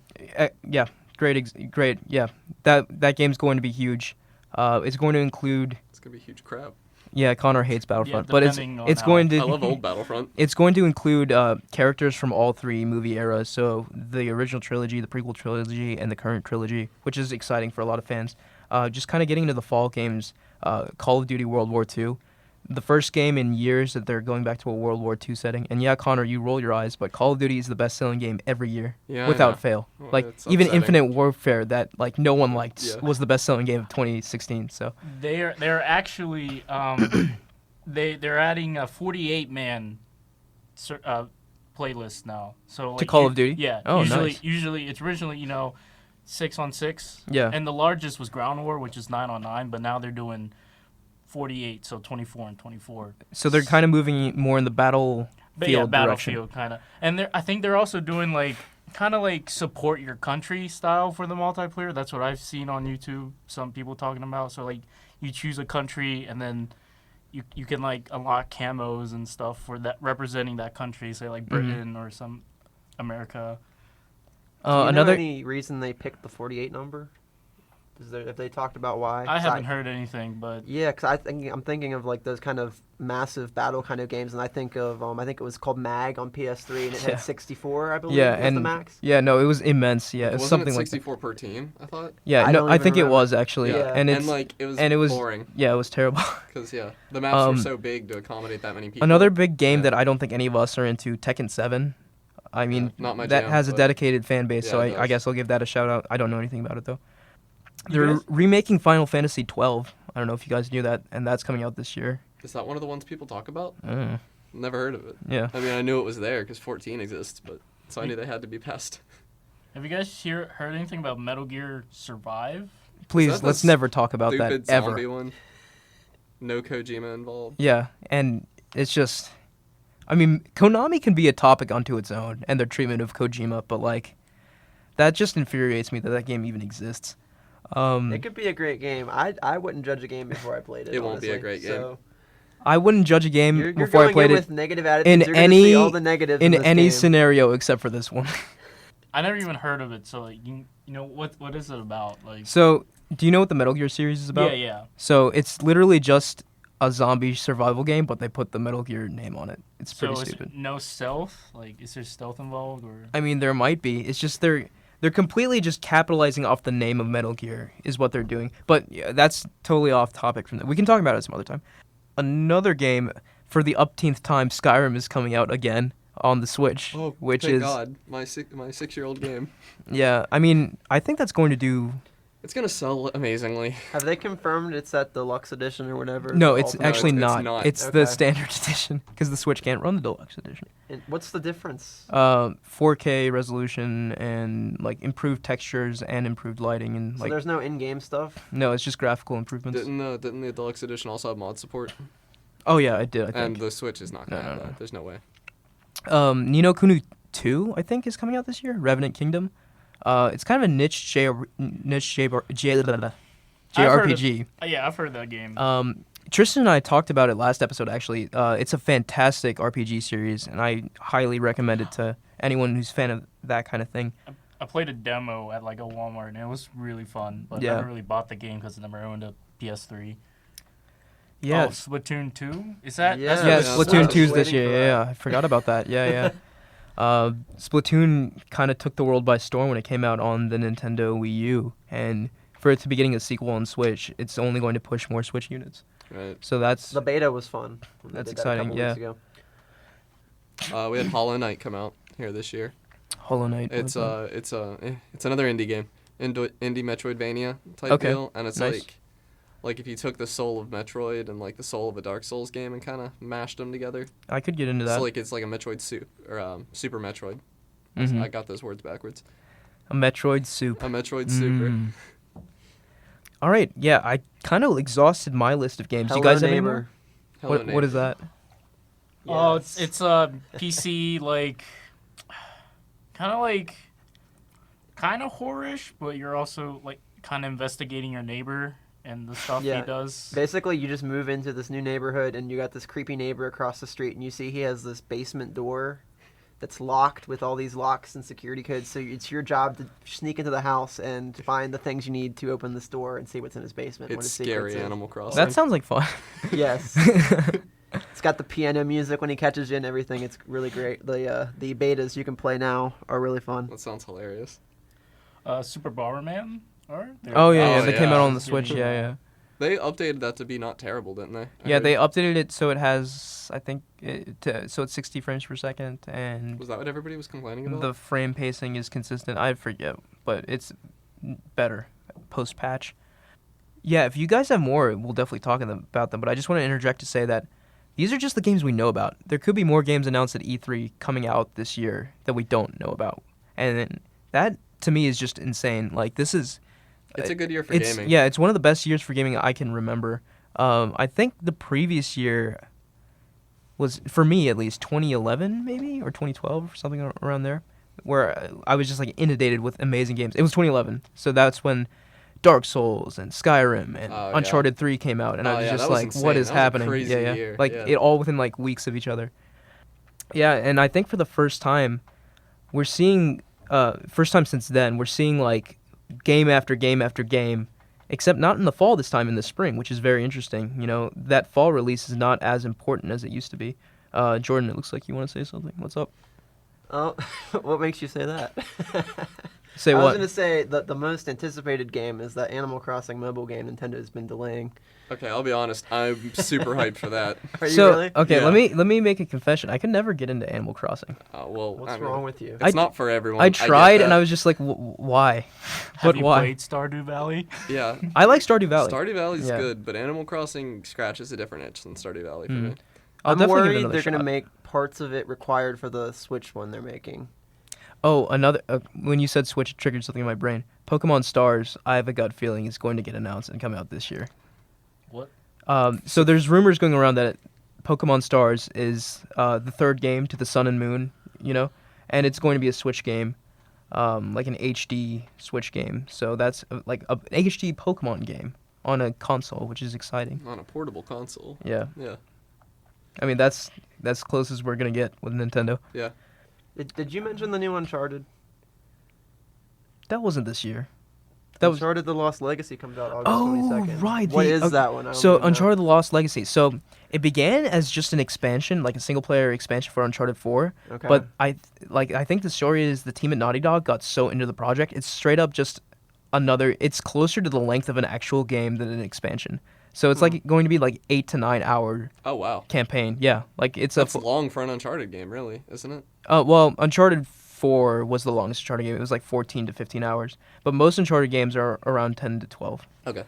Yeah, great. Yeah, that game's going to be huge. It's going to include. It's gonna be huge crap. Yeah, Connor hates Battlefront, Yeah, but depending on it's how- going to. I love old Battlefront. It's going to include characters from all 3 movie eras, so the original trilogy, the prequel trilogy, and the current trilogy, which is exciting for a lot of fans. Just kind of getting into the fall games, Call of Duty World War II. The first game in years that they're going back to a World War II setting. And yeah, Connor, you roll your eyes, but Call of Duty is the best-selling game every year, Yeah, I without know. fail. Well, Like, it's even upsetting. Infinite Warfare, that like no one liked, Yeah. was the best-selling game of 2016. So They're actually they're adding a 48-man playlist now. So like, Call of Duty? Yeah. Oh, usually, nice. Usually it's originally 6-on-6. Yeah. And the largest was Ground War, which is 9-on-9, but now they're doing 48, so 24 and 24. So they're kind of moving more in the battlefield But yeah, direction. Battlefield kind of. And I think they're also doing like kind of like support your country style for the multiplayer. That's what I've seen on YouTube. Some people talking about. So like you choose a country and then you can like unlock camos and stuff for that representing that country. Say like Britain or some America. Do you know Another any reason they picked the 48 number? Have they talked about why? I 'Cause haven't heard anything, but Yeah, because I'm thinking of like those kind of massive battle kind of games, and I think of I think it was called Mag on PS3, and it Yeah. had 64, I believe, Yeah, was the and max. no, it was immense. Yeah, it was Wasn't something it like that. 64 per team? I thought. Yeah, I no, don't I even think it remember. was actually. Yeah. And it's like it was boring yeah, it was terrible. because the maps were Um, so big to accommodate that many people. Another big game Yeah. that I don't think any of us are into, Tekken 7. I mean, not my that jam, has a but- dedicated fan base, so Yeah, it I does. guess I'll give that a shout out. I don't know anything about it though. You They're guys- remaking Final Fantasy 12. I don't know if you guys knew that, and that's coming out this year. Is that one of the ones people talk about? Uh, Never heard of it. yeah. I mean, I knew it was there because 14 exists, but so I knew they had to be passed. have you guys heard anything about Metal Gear Survive? Please, that the let's never talk about that Stupid ever. zombie one. No Kojima involved. Yeah, and it's just, I mean, Konami can be a topic unto its own, and their treatment of Kojima, but like, that just infuriates me that that game even exists. It could be a great game. I wouldn't judge a game before I played it. It won't be a honestly. great game. So I wouldn't judge a game you're before I going played in it with negative attitudes. in You're gonna see any all the negatives in this any game. scenario except for this one. I never even heard of it, so like you know what is it about? Like So, do you know what the Metal Gear series is about? yeah. So it's literally just a zombie survival game, but they put the Metal Gear name on it. It's So pretty is stupid. no stealth? Like is there stealth involved or? I mean, there might be. It's just they're completely just capitalizing off the name of Metal Gear is what they're doing. But yeah, that's totally off topic from that. We can talk about it some other time. Another game for the upteenth time, Skyrim is coming out again on the Switch, which thank is God, my 6-year-old game. yeah. I mean, I think that's going to do. It's gonna sell amazingly. Have they confirmed it's that deluxe edition or whatever? No, The it's ultimate? actually it's not. not. It's Okay. the standard edition because the Switch can't run the deluxe edition. And what's the difference? 4K resolution and like improved textures and improved lighting and So like there's no in-game stuff. no, it's just graphical improvements. Didn't the deluxe edition also have mod support? Oh yeah, I did. I And think. the Switch is not gonna No, have no, that. no. There's no way. Ni no Kuni 2, I think, is coming out this year. Revenant Kingdom. It's kind of a JRPG. Yeah, I've heard that game. Tristan and I talked about it last episode. Actually, it's a fantastic RPG series, and I highly recommend it to anyone who's a fan of that kind of thing. I played a demo at like a Walmart and it was really fun, but Yeah. I never really bought the game because I never owned a PS3. Yeah, Oh, Splatoon 2? Is that? Yeah. That's yeah, what Yeah, Splatoon I was 2's this waiting year. for Yeah, that. I forgot about that. Yeah. Splatoon kind of took the world by storm when it came out on the Nintendo Wii U, and for it to be getting a sequel on Switch, it's only going to push more Switch units. Right. So that's The beta was fun. when they That's did that a exciting, couple yeah. weeks ago. We had Hollow Knight come out here this year. Hollow Knight. It's what's it's another indie game, indie Metroidvania type Okay, deal, and it's nice. like if you took the soul of Metroid and like the soul of a Dark Souls game and kind of mashed them together. that? I could get into that. So it's like a Metroid Super Metroid. Mhm. I got those words backwards. A Metroid soup. A Metroid Super. Mm. All right, yeah, I kind of exhausted my list of games. Do you Hello guys have any Neighbor. more? Hello, What is Neighbor. that? Oh, Yes. it's a PC like kind of horror-ish, but you're also like kind of investigating your neighbor and the stuff Yeah. he does. Basically, you just move into this new neighborhood, and you got this creepy neighbor across the street, and you see he has this basement door that's locked with all these locks and security codes. So it's your job to sneak into the house and find the things you need to open this door and see what's in his basement. what It's his secrets scary is. Animal Crossing. That sounds like fun. Yes. It's got the piano music when he catches you and everything. It's really great. The betas you can play now are really fun. That sounds hilarious. Super Bomberman? Or Oh yeah, Oh, they came yeah. out on the Switch. Yeah. They updated that to be not terrible, didn't they? I Yeah, heard. they updated it so it has, I think, so it's 60 frames per second, and Was that what everybody was complaining about? the frame pacing is consistent. I forget, but it's better post-patch. Yeah, if you guys have more, we'll definitely talk about them, but I just want to interject to say that these are just the games we know about. There could be more games announced at E3 coming out this year that we don't know about. And that, to me, is just insane. Like, this is... It's a good year for it's gaming. Yeah, it's one of the best years for gaming I can remember. I think the previous year was, for me at least, 2011 maybe, or 2012 or something around there, where I was just like inundated with amazing games. It was 2011, so that's when Dark Souls and Skyrim and Oh, yeah. Uncharted 3 came out, and I Oh, was yeah, just that was like, insane. what is That was a happening? crazy yeah. year, Like yeah. it all within like weeks of each other. Yeah, and I think for the first time, we're seeing, first time since then, we're seeing like game after game after game except not in the fall this time, in the spring, which is very interesting. You know, that fall release is not as important as it used to be. Jordan, it looks like you want to say something. What's up? Oh, what makes you say that? Say I was what? going to say that the most anticipated game is that Animal Crossing mobile game Nintendo's been delaying. Okay, I'll be honest. I'm super hyped for that. Are you So really? okay, Yeah. let me make a confession. I could never get into Animal Crossing. Well, What's I mean, wrong with you? It's I- not for everyone. I get tried and that. I was just like, why? Have But you why? played Stardew Valley? Yeah. I like Stardew Valley. Stardew Valley's Yeah. good, but Animal Crossing scratches a different itch than Stardew Valley for me. I'll I'm definitely give it worried another they're going to shot. make parts of it required for the Switch one they're making. Oh, another. When you said Switch, it triggered something in my brain. Pokemon Stars, I have a gut feeling is going to get announced and come out this year. What? So there's rumors going around that Pokemon Stars is the third game to the Sun and Moon, you know, and it's going to be a Switch game, like an HD Switch game. So that's like an HD Pokemon game on a console, which is exciting. On a portable console. Yeah, Yeah. I mean that's close as we're gonna get with Nintendo. Yeah. Did you mention the new Uncharted? That wasn't this year. That was. Uncharted: The Lost Legacy comes out August Oh, 22nd. right, What the- is okay, that one? I don't So even know. Uncharted: The Lost Legacy. So it began as just an expansion, like a single-player expansion for Uncharted 4. Okay. But I think the story is the team at Naughty Dog got so into the project, it's straight up just another. It's closer to the length of an actual game than an expansion. So it's like going to be like 8 to 9 hour Oh wow. campaign. Yeah, like it's That's a. long for an Uncharted game, really, isn't it? Well, Uncharted 4 was the longest Uncharted game. It was like 14 to 15 hours. But most Uncharted games are around 10 to 12. Okay.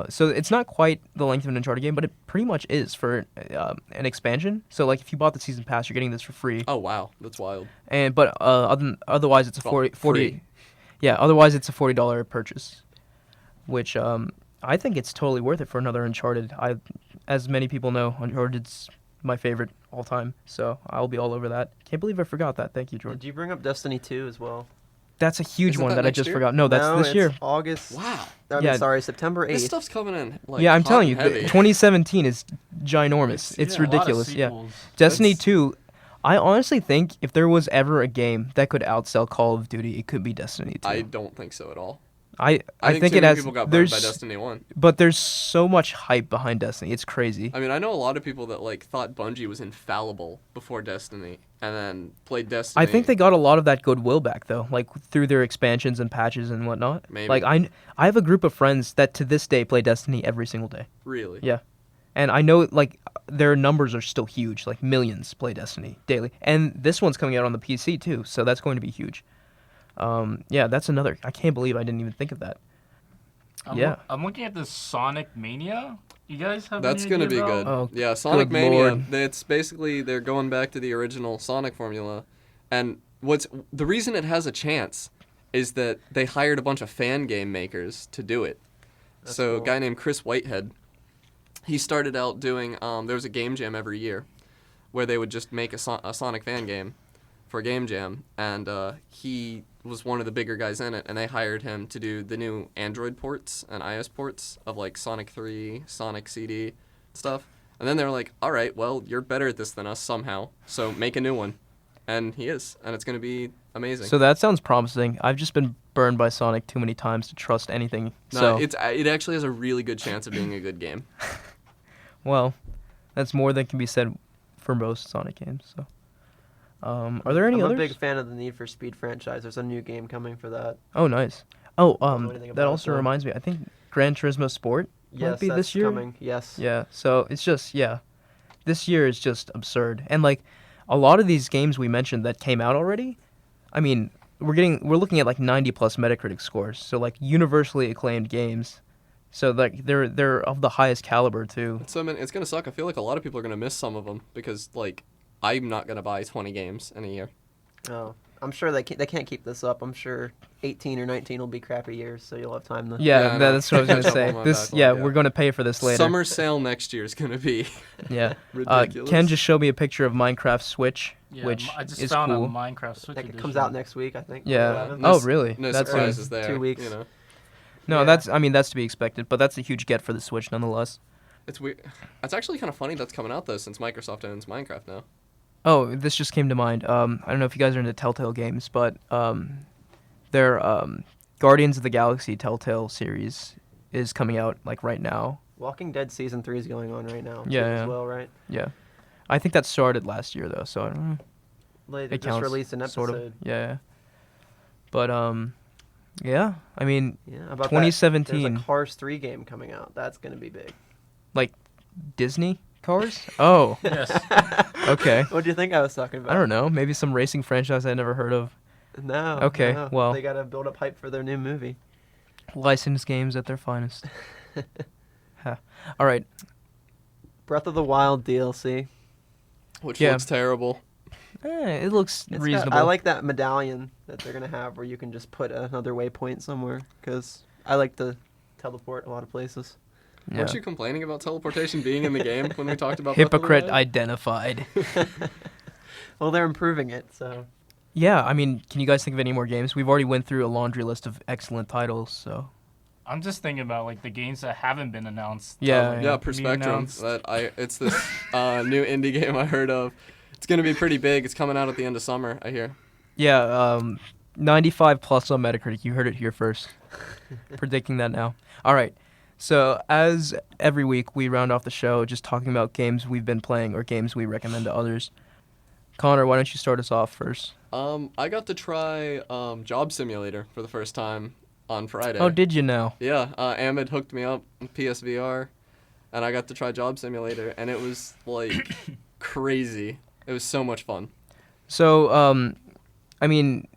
So it's not quite the length of an Uncharted game, but it pretty much is for an expansion. So like if you bought the season pass, you're getting this for free. Oh wow, that's wild. But otherwise it's a Well, 40. free. Yeah, otherwise it's a $40 purchase, which I think it's totally worth it for another Uncharted. As many people know, Uncharted's my favorite all time, so I'll be all over that. Can't believe I forgot that. Thank you, Jordan. Did you bring up Destiny 2 as well? That's a huge Isn't one that that I next just year? forgot. No, that's this it's year. August. Wow. I mean, Yeah. sorry, September 8th. This stuff's coming in. Like, Yeah, I'm hot telling you, and heavy. 2017 is ginormous. It's Yeah, a lot of ridiculous. Yeah. sequels. Destiny That's- 2, I honestly think if there was ever a game that could outsell Call of Duty, it could be Destiny 2. I don't think so at all. I think too it many has. people got burned There's by Destiny 1. but there's so much hype behind Destiny. It's crazy. I mean, I know a lot of people that like thought Bungie was infallible before Destiny, and then played Destiny. I think they got a lot of that goodwill back though, like through their expansions and patches and whatnot. Maybe. Like I have a group of friends that to this day play Destiny every single day. really. Yeah. And I know like their numbers are still huge, like millions play Destiny daily. And this one's coming out on the PC too, so that's going to be huge. Yeah, that's another. I can't believe I didn't even think of that. Yeah. I'm looking at this Sonic Mania. You guys have That's any gonna idea be about? good. Oh, Yeah, Sonic good Mania. lord. It's basically they're going back to the original Sonic formula, and what's the reason it has a chance is that they hired a bunch of fan game makers to do it. That's So cool. a guy named Chris Whitehead, he started out doing. There was a game jam every year, where they would just make a Sonic fan game for a game jam, and he was one of the bigger guys in it, and they hired him to do the new Android ports and iOS ports of like Sonic 3, Sonic CD, stuff. And then they were like, all right, well, you're better at this than us somehow, so make a new one. And he is, and it's going to be amazing. So that sounds promising. I've just been burned by Sonic too many times to trust anything. No, So it actually has a really good chance of being a good game. well, that's more than can be said for most Sonic games. So, are there any I'm others? a big fan of the Need for Speed franchise. There's a new game coming for that. Oh, nice. Oh, don't know anything that about it, also though. reminds me. I think Gran Turismo Sport Yes, might be that's this year. coming. Yes. Yeah. So it's just this year is just absurd. And like a lot of these games we mentioned that came out already, I mean, we're looking at like 90 plus Metacritic scores. So like universally acclaimed games. So like they're of the highest caliber too. So I mean, it's going to suck. I feel like a lot of people are going to miss some of them because like I'm not going to buy 20 games in a year. Oh, I'm sure they can't keep this up. I'm sure 18 or 19 will be crappy years, so you'll have time to. Yeah, Yeah, I know. that's what I was gonna Jump say. on my This, backlog, yeah, yeah. we're gonna pay for this later. Summer sale next year is going to be Yeah. ridiculous. Ken just showed me a picture of Minecraft Switch, Yeah, which I just is found cool. a Minecraft Switch That edition. comes out next week, I think. Yeah. 11th. Oh, really? No That's surprises there. 2 weeks. You know, No, Yeah. that's to be expected, but that's a huge get for the Switch nonetheless. it's weird. It's actually kind of funny that's coming out though, since Microsoft owns Minecraft now. Oh, this just came to mind. I don't know if you guys are into Telltale games, but their Guardians of the Galaxy Telltale series is coming out like right now. Walking Dead season 3 is going on right now. Yeah, too, yeah. as well, right? Yeah, I think that started last year though, so I don't know. They It just counts, released an episode. sort of. Yeah. But yeah. I mean, Yeah, about 2017. There's a Cars 3 game coming out. That's gonna be big. Disney cars. Oh, Yes. okay. What do you think I was talking about? I don't know. Maybe some racing franchise I never heard of. No. Okay, no. well- they gotta build up hype for their new movie. Licensed games at their finest. Huh. All right. Breath of the Wild DLC. Which Yeah. looks terrible. It looks It's reasonable. I like that medallion that they're gonna have where you can just put another waypoint somewhere because I like to teleport a lot of places. Yeah. Weren't you complaining about teleportation being in the game when we talked about Breath of the Hypocrite Wild? identified. Well, they're improving it, so Yeah, I mean, can you guys think of any more games? We've already went through a laundry list of excellent titles, so I'm just thinking about like the games that haven't been announced. Yeah, like, Yeah, being Perspectrum. announced. It's this new indie game I heard of. It's gonna be pretty big. It's coming out at the end of summer, I hear. yeah, 95 plus on Metacritic. You heard it here first. Predicting that now. All right. So as every week, we round off the show just talking about games we've been playing or games we recommend to others. Connor, why don't you start us off first? I got to try Job Simulator for the first time on Friday. Oh, did you now? Yeah, Ahmed hooked me up with PSVR, and I got to try Job Simulator, and it was like crazy. It was so much fun. So, I mean,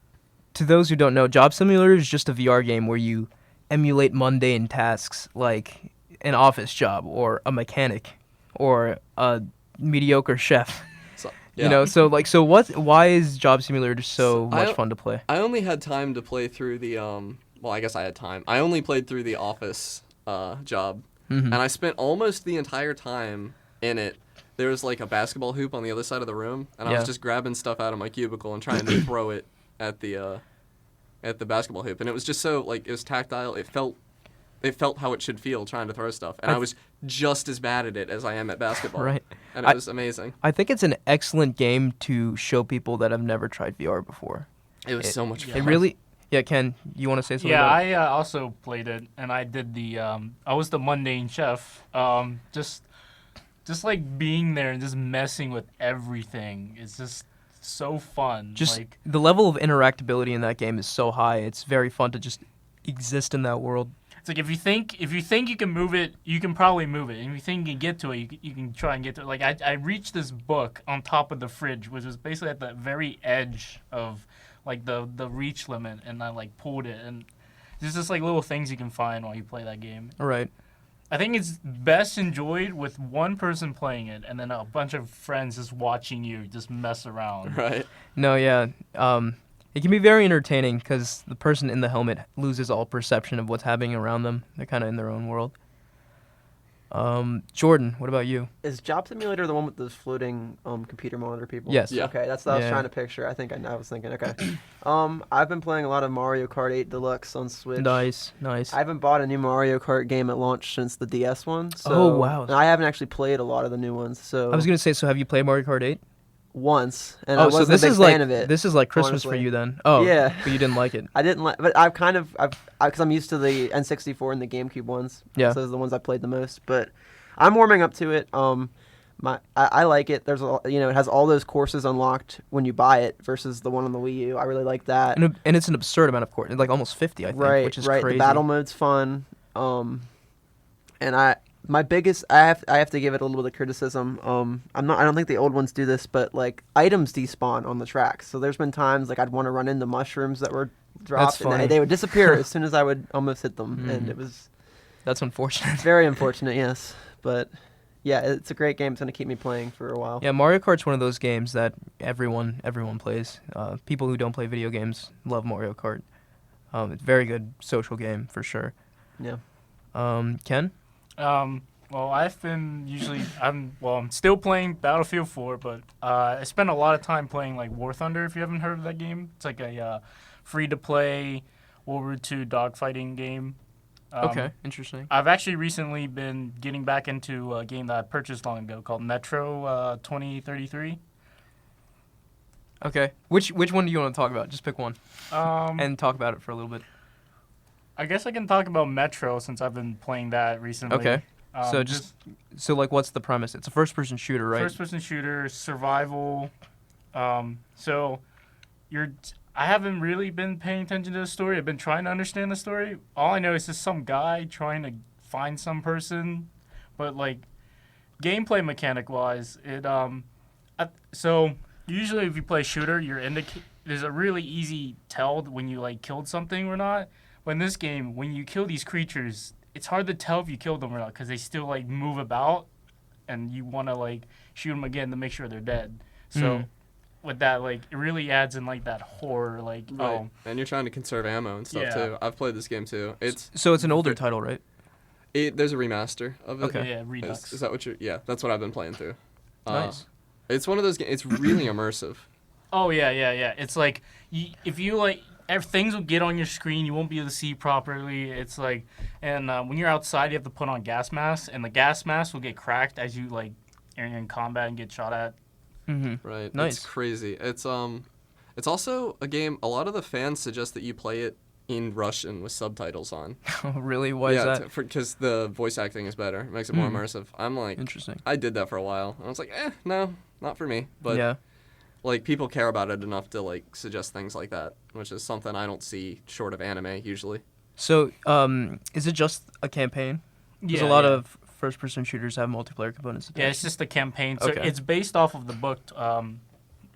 to those who don't know, Job Simulator is just a VR game where you emulate mundane tasks like an office job or a mechanic or a mediocre chef. So, You know, so why is Job Simulator just so So, much fun to play? I only had time to play through the well, I guess I had time. I only played through the office job, Mhm. and I spent almost the entire time in it. There was like a basketball hoop on the other side of the room, and I Yeah. was just grabbing stuff out of my cubicle and trying to throw it at the basketball hoop, and it was just so like it was tactile. It felt how it should feel trying to throw stuff, and I was just as bad at it as I am at basketball. Right. And it was amazing. I think it's an excellent game to show people that have never tried VR before. It was so much fun. It really, yeah. Ken, you want to say something? Yeah, about it? I also played it, and I did the. I was the mundane chef. Just like being there and just messing with everything. It's just so fun. Just like, the level of interactability in that game is so high. It's very fun to just exist in that world. it's like if you think you can move it, you can probably move it. And if you think you can get to it, you can try and get to it. Like I reached this book on top of the fridge, which was basically at the very edge of like the reach limit, and I like pulled it, and there's just like little things you can find while you play that game. All right. I think it's best enjoyed with one person playing it, and then a bunch of friends just watching you just mess around. Right. No, yeah. It can be very entertaining because the person in the helmet loses all perception of what's happening around them. They're kind of in their own world. Jordan, what about you? is Job Simulator the one with those floating computer monitor people? Yes. Yeah. Okay, that's what I was Yeah. trying to picture. I think I was thinking. Okay. I've been playing a lot of Mario Kart 8 Deluxe on Switch. Nice. I haven't bought a new Mario Kart game at launch since the DS one. So, Oh, wow. and I haven't actually played a lot of the new ones. So I was gonna say, so have you played Mario Kart 8? once, and I Oh, so wasn't this a big is fan like of it. this is like Christmas for honestly. you then. Oh, Yeah. But you didn't like it. I didn't like, but because I'm used to the N64 and the GameCube ones. Yeah. So those are the ones I played the most. But I'm warming up to it. I like it. There's it has all those courses unlocked when you buy it versus the one on the Wii U. I really like that. And it's an absurd amount of course, like almost 50, I think, Right, which is right. crazy. The battle mode's fun. And I have to give it a little bit of criticism. I don't think the old ones do this, but like items despawn on the tracks. So there's been times like I'd want to run into mushrooms that were dropped, funny. and they would disappear as soon as I would almost hit them, and it was That's unfortunate. very unfortunate. Yes, but yeah, it's a great game. It's gonna keep me playing for a while. Yeah, Mario Kart's one of those games that everyone plays. People who don't play video games love Mario Kart. It's a very good social game for sure. Yeah. Ken? Well, I'm still playing Battlefield 4, but I spend a lot of time playing like War Thunder. If you haven't heard of that game, it's like a free-to-play World War II dogfighting game. Okay, interesting. I've actually recently been getting back into a game that I purchased long ago called Metro 2033. Okay, which one do you want to talk about? Just pick one Um, and talk about it for a little bit. I guess I can talk about Metro since I've been playing that recently. Okay. So so like, what's the premise? It's a first-person shooter, right? First-person shooter, survival. So I haven't really been paying attention to the story. I've been trying to understand the story. All I know is just some guy trying to find some person, but like gameplay mechanic wise, so usually if you play shooter, there's a really easy tell when you like killed something or not. But in this game, when you kill these creatures, it's hard to tell if you killed them or not because they still like move about, and you want to like shoot them again to make sure they're dead. So with that, like it really adds in like that horror, like Right. And you're trying to conserve ammo and stuff too. I've played this game too. It's an older title, right? There's a remaster of it. Okay. Yeah, Redux. Is that what you're? Yeah, that's what I've been playing through. Nice. It's one of those games. It's really immersive. Oh yeah. It's like if you like. Things will get on your screen. You won't be able to see properly. It's like, and when you're outside, you have to put on gas masks, and the gas mask will get cracked as you like are in combat and get shot at. Mm-hmm. Right. Nice. It's crazy. It's also a game. A lot of the fans suggest that you play it in Russian with subtitles on. Oh, really? Why is that? Because the voice acting is better. It makes it more immersive. I'm like, interesting. I did that for a while. And I was like, no, not for me. But yeah. Like people care about it enough to like suggest things like that, which is something I don't see short of anime usually. So, is it just a campaign? Because a lot of first-person shooters have multiplayer components. Yeah, it's just a campaign. So it's based off of the book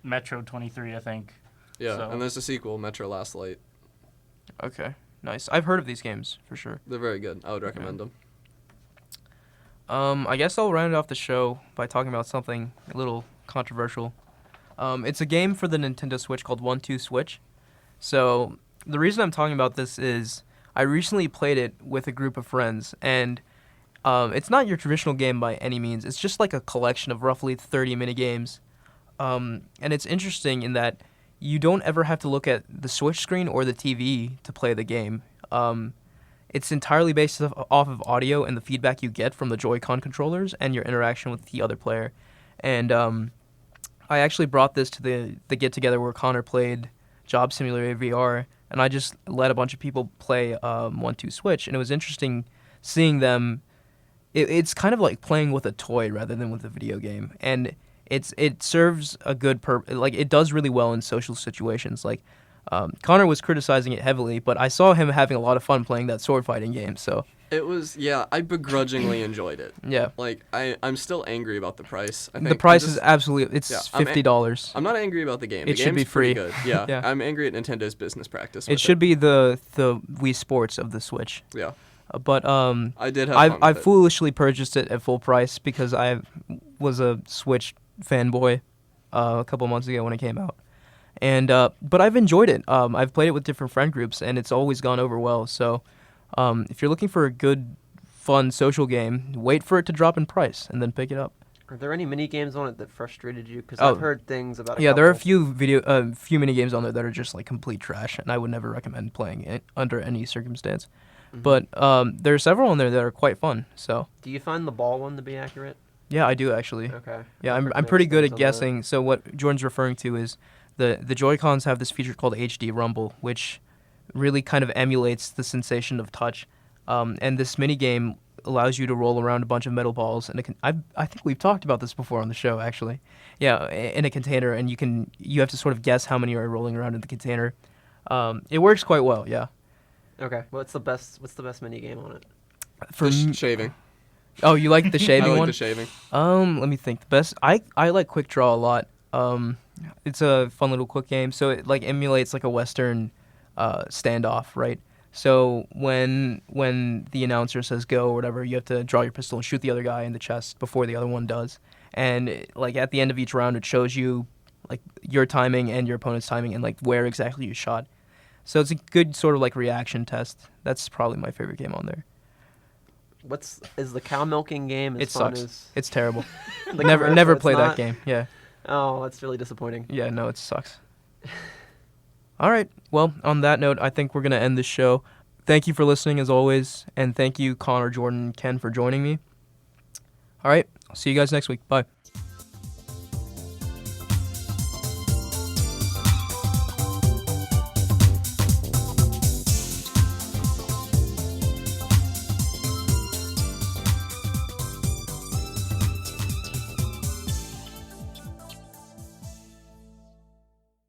Metro 23, I think. Yeah, So- and there's a sequel, Metro Last Light. Okay, nice. I've heard of these games for sure. They're very good. I would recommend them. I guess I'll round off the show by talking about something a little controversial. It's a game for the Nintendo Switch called 1-2 Switch. So the reason I'm talking about this is I recently played it with a group of friends, and it's not your traditional game by any means. It's just like a collection of roughly 30 mini-games. And it's interesting in that you don't ever have to look at the Switch screen or the TV to play the game. It's entirely based off of audio and the feedback you get from the Joy-Con controllers and your interaction with the other player. And I actually brought this to the get-together where Connor played Job Simulator VR, and I just let a bunch of people play 1-2 Switch, and it was interesting seeing them. It's kind of like playing with a toy rather than with a video game, and it serves a good purpose. Like, it does really well in social situations. Like, Connor was criticizing it heavily, but I saw him having a lot of fun playing that sword fighting game, so... It was, I begrudgingly enjoyed it. Yeah. Like, I'm still angry about the price. I think The price is absolutely... It's $50. I'm not angry about the game. It should be free. Pretty good. Yeah. Yeah. I'm angry at Nintendo's business practice. It should be the Wii Sports of the Switch. Yeah. But I did have fun with I it. foolishly purchased it at full price because I was a Switch fanboy a couple months ago when it came out. And but I've enjoyed it. I've played it with different friend groups, and it's always gone over well. So if you're looking for a good, fun social game, wait for it to drop in price and then pick it up. Are there any mini games on it that frustrated you? Because I've heard things about. There are a few mini games on there that are just like complete trash, and I would never recommend playing it under any circumstance. Mm-hmm. But there are several on there that are quite fun. So. Do you find the ball one to be accurate? Yeah, I do actually. Okay. Yeah, I'm pretty good at guessing. So what Jordan's referring to is the Joy-Cons have this feature called HD Rumble, which really kind of emulates the sensation of touch. And this mini game allows you to roll around a bunch of metal balls, and I think we've talked about this before on the show actually. Yeah, in a container, and you have to sort of guess how many are rolling around in the container. It works quite well. Yeah. Okay. What's the best mini game on it? Shaving. Oh, you like the shaving I like one? the shaving. Let me think. The best. I like Quick Draw a lot. It's a fun little quick game. So it like emulates like a Western standoff, right? So when the announcer says go or whatever, you have to draw your pistol and shoot the other guy in the chest before the other one does. And like at the end of each round, it shows you like your timing and your opponent's timing and like where exactly you shot. So it's a good sort of like reaction test. That's probably my favorite game on there. Is the cow milking game as It fun sucks. as? It's terrible. The never commercial, play it's that not? game. Yeah. Oh, that's really disappointing. Yeah, no, it sucks. All right. Well, on that note, I think we're going to end this show. Thank you for listening, as always, and thank you, Connor, Jordan, and Ken, for joining me. All right. I'll see you guys next week. Bye.